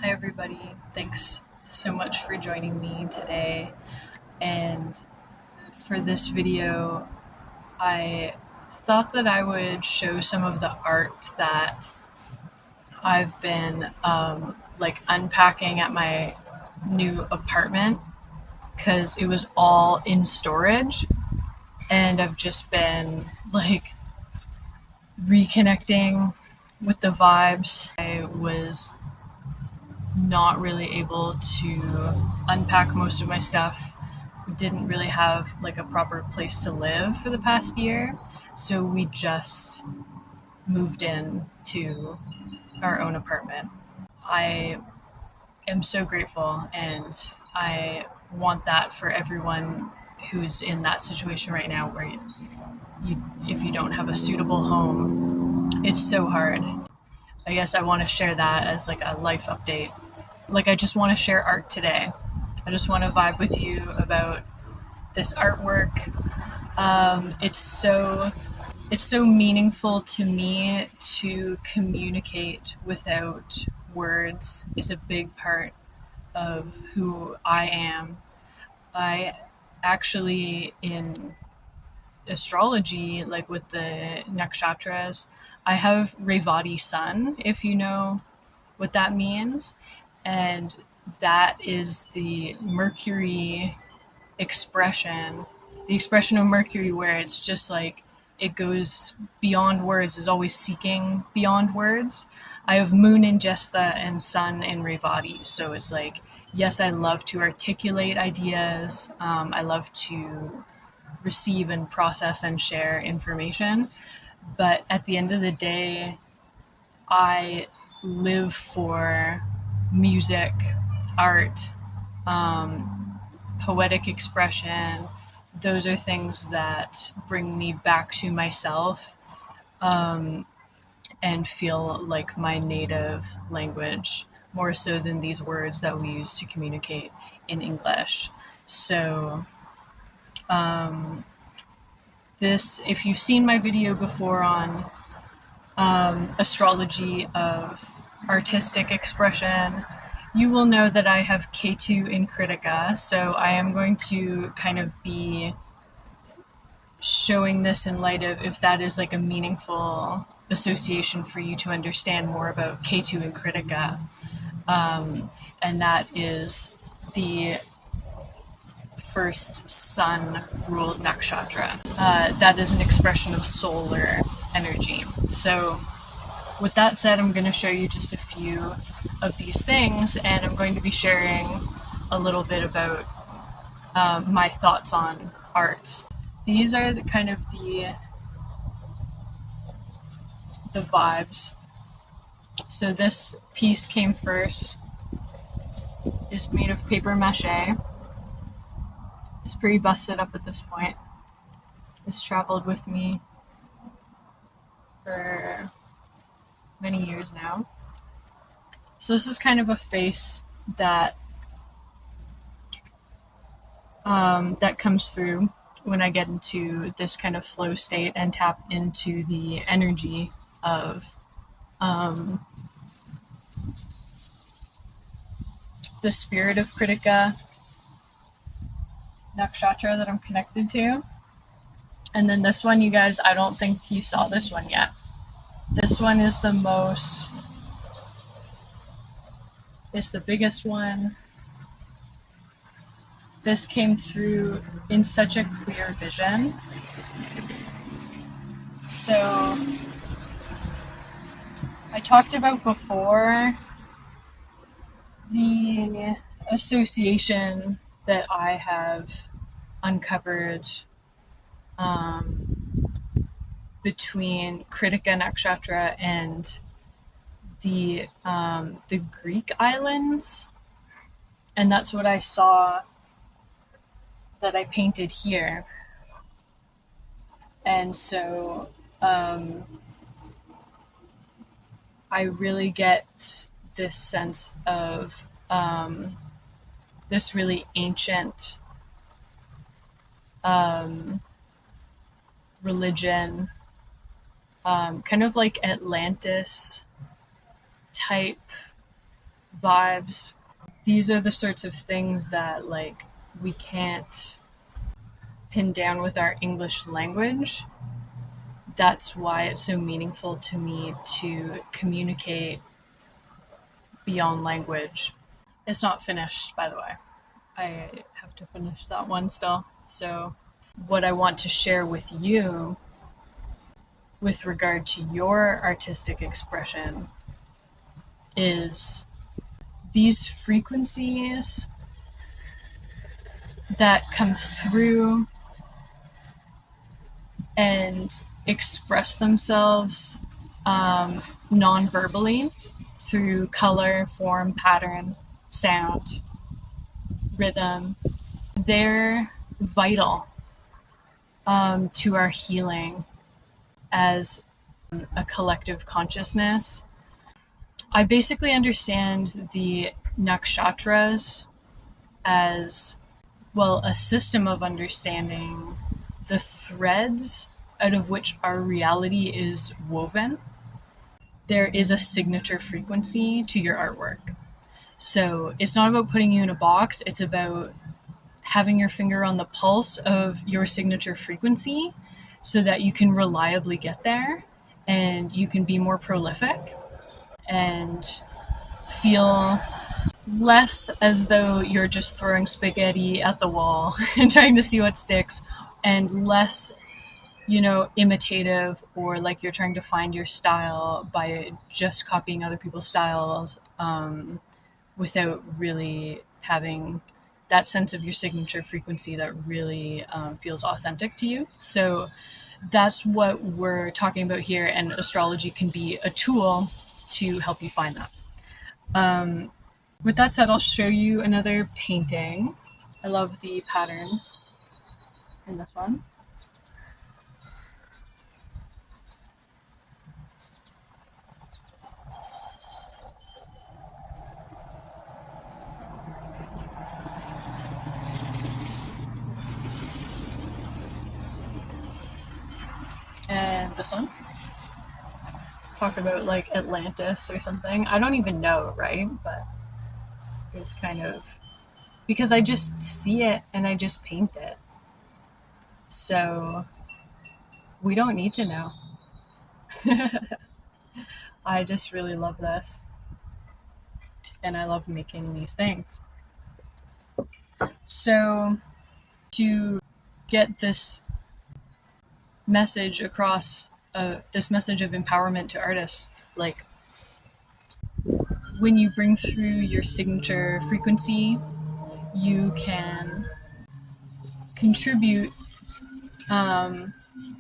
Hi, everybody. Thanks so much for joining me today. And for this video, I thought that I would show some of the art that I've been unpacking at my new apartment because it was all in storage. And I've just been reconnecting with the vibes. I was not really able to unpack most of my stuff. We didn't really have a proper place to live for the past year, so we just moved in to our own apartment. I am so grateful, and I want that for everyone who's in that situation right now where if you don't have a suitable home, it's so hard. I guess I want to share that as a life update. I just want to share art today. I just want to vibe with you about this artwork. It's so meaningful to me to communicate without words. Is a big part of who I am. I actually, in astrology, with the nakshatras, I have Revati sun, if you know what that means. And that is the Mercury expression, the expression of Mercury, where it's just it goes beyond words, is always seeking beyond words. I have Moon in Jesta and Sun in Revati. So it's yes, I love to articulate ideas. I love to receive and process and share information. But at the end of the day, I live for music, art, poetic expression. Those are things that bring me back to myself, and feel like my native language, more so than these words that we use to communicate in English. So, if you've seen my video before on astrology of artistic expression, you will know that I have Ketu in Krittika. So I am going to kind of be showing this in light of if that is a meaningful association for you to understand more about Ketu in Krittika. And that is the first sun ruled nakshatra. That is an expression of solar energy. So with that said, I'm going to show you just a few of these things, and I'm going to be sharing a little bit about my thoughts on art. These are the vibes. So this piece came first. It's made of paper mache. It's pretty busted up at this point. It's traveled with me for many years now. So this is kind of a face that that comes through when I get into this kind of flow state and tap into the energy of the spirit of Krittika nakshatra that I'm connected to. And then this one, you guys, I don't think you saw this one yet. This one is the biggest one. This came through in such a clear vision. So I talked about before the association that I have uncovered between Krittika nakshatra and the Greek islands, and that's what I saw that I painted here. And so I really get this sense of this really ancient religion, kind of like Atlantis type vibes. These are the sorts of things that like we can't pin down with our English language. That's why it's so meaningful to me to communicate beyond language. It's not finished, by the way. I have to finish that one still. So, what I want to share with you with regard to your artistic expression is these frequencies that come through and express themselves non verbally through color, form, pattern, sound, rhythm. They're vital to our healing as a collective consciousness. I basically understand the nakshatras as, well, a system of understanding the threads out of which our reality is woven. There is a signature frequency to your artwork. So it's not about putting you in a box, it's about having your finger on the pulse of your signature frequency so that you can reliably get there and you can be more prolific and feel less as though you're just throwing spaghetti at the wall and trying to see what sticks, and less, imitative, or like you're trying to find your style by just copying other people's styles without really having that sense of your signature frequency that really feels authentic to you. So that's what we're talking about here, and astrology can be a tool to help you find that. With that said, I'll show you another painting. I love the patterns in this one. And this one. Talk about like Atlantis or something. I don't even know, right? But it's kind of because I just see it and I just paint it. So we don't need to know. I just really love this. And I love making these things. So to get this message across, this message of empowerment to artists, like when you bring through your signature frequency, you can contribute on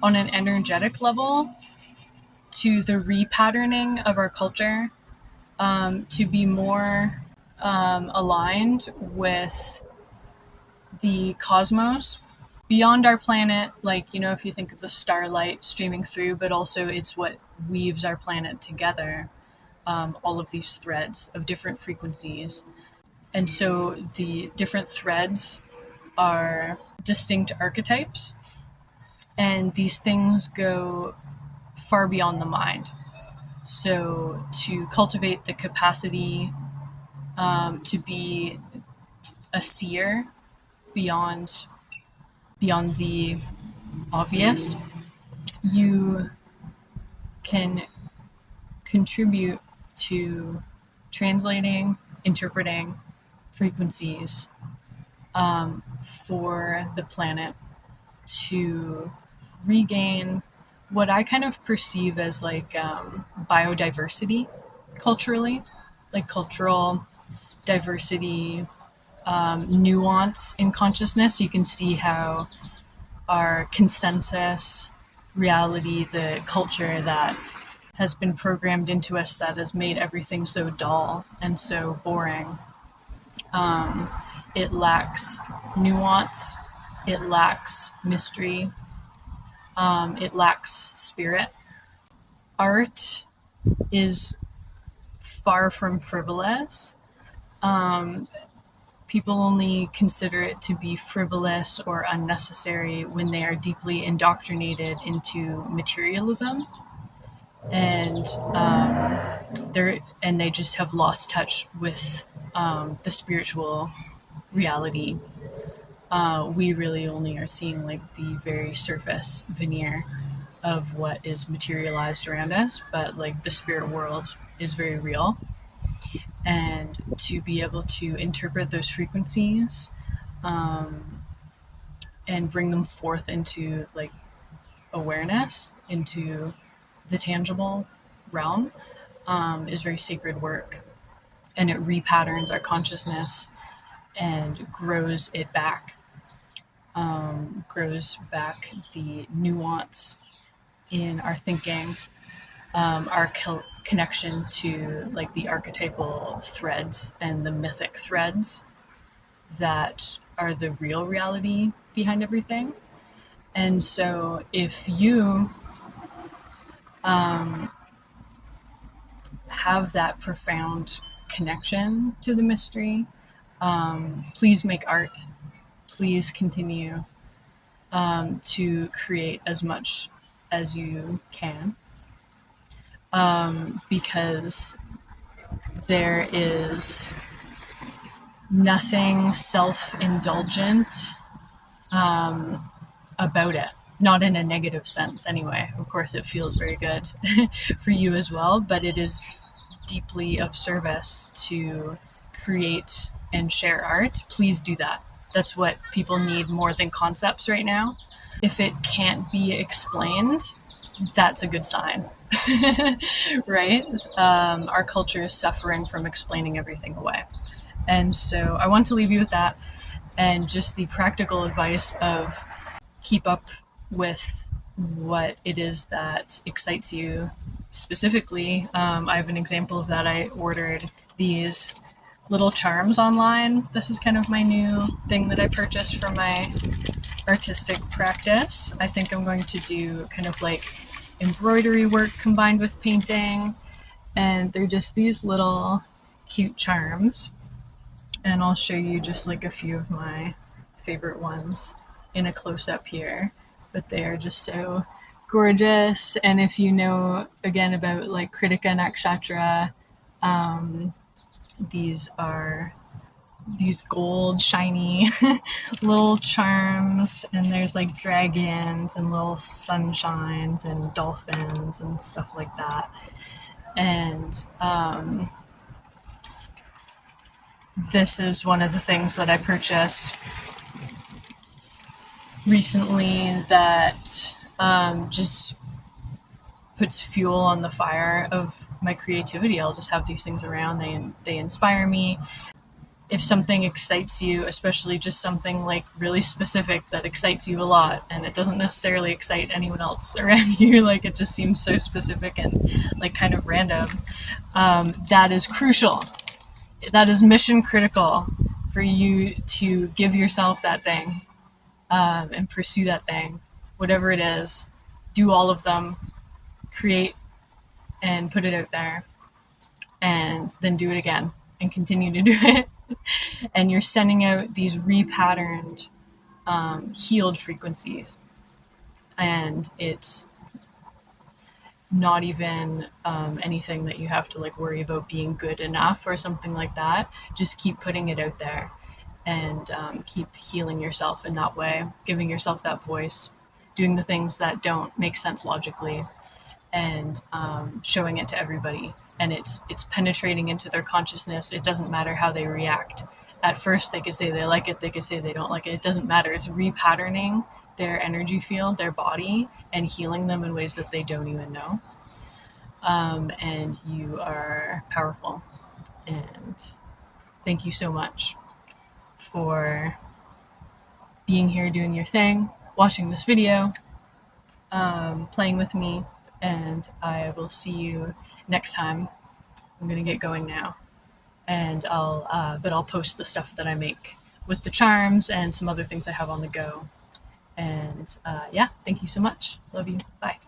an energetic level to the repatterning of our culture, to be more aligned with the cosmos beyond our planet. Like, if you think of the starlight streaming through, but also it's what weaves our planet together, all of these threads of different frequencies. And so the different threads are distinct archetypes, and these things go far beyond the mind. So to cultivate the capacity to be a seer beyond the obvious, you can contribute to translating, interpreting frequencies for the planet to regain what I kind of perceive as like biodiversity culturally, like cultural diversity, nuance in consciousness. You can see how our consensus reality, the culture that has been programmed into us that has made everything so dull and so boring, it lacks nuance, it lacks mystery, it lacks spirit. Art is far from frivolous. People only consider it to be frivolous or unnecessary when they are deeply indoctrinated into materialism. and they just have lost touch with the spiritual reality. We really only are seeing like the very surface veneer of what is materialized around us, but like the spirit world is very real. And to be able to interpret those frequencies and bring them forth into like awareness, into the tangible realm, is very sacred work. And it repatterns our consciousness and grows it back, grows back the nuance in our thinking, our connection to like the archetypal threads and the mythic threads that are the real reality behind everything. And so if you have that profound connection to the mystery, please make art. Please continue to create as much as you can, because there is nothing self-indulgent about it. Not in a negative sense, anyway. Of course, it feels very good for you as well, but it is deeply of service to create and share art. Please do that. That's what people need more than concepts right now. If it can't be explained, that's a good sign, right? Our culture is suffering from explaining everything away. And so I want to leave you with that and just the practical advice of keep up with what it is that excites you specifically. I have an example of that. I ordered these little charms online. This is kind of my new thing that I purchased for my artistic practice. I think I'm going to do kind of like embroidery work combined with painting. And they're just these little cute charms. And I'll show you just like a few of my favorite ones in a close-up here. But they are just so gorgeous. And if you know, again, about like Krittika nakshatra, these are these gold shiny little charms, and there's like dragons and little sunshines and dolphins and stuff like that. And this is one of the things that I purchased recently that just puts fuel on the fire of my creativity. I'll just have these things around. They inspire me. If something excites you, especially just something like really specific that excites you a lot, and it doesn't necessarily excite anyone else around you, like it just seems so specific and like kind of random, that is crucial. That is mission critical for you to give yourself that thing, and pursue that thing, whatever it is. Do all of them, create and put it out there, and then do it again and continue to do it. And you're sending out these repatterned, healed frequencies. And it's not even anything that you have to like worry about being good enough or something like that. Just keep putting it out there and keep healing yourself in that way, giving yourself that voice, doing the things that don't make sense logically, and showing it to everybody. And it's penetrating into their consciousness. It doesn't matter how they react. At first, they could say they like it, they could say they don't like it. It doesn't matter. It's repatterning their energy field, their body, and healing them in ways that they don't even know. And you are powerful. And thank you so much for being here, doing your thing, watching this video, playing with me, and I will see you next time. I'm gonna get going now, and I'll post the stuff that I make with the charms and some other things I have on the go. And yeah, thank you so much. Love you. Bye.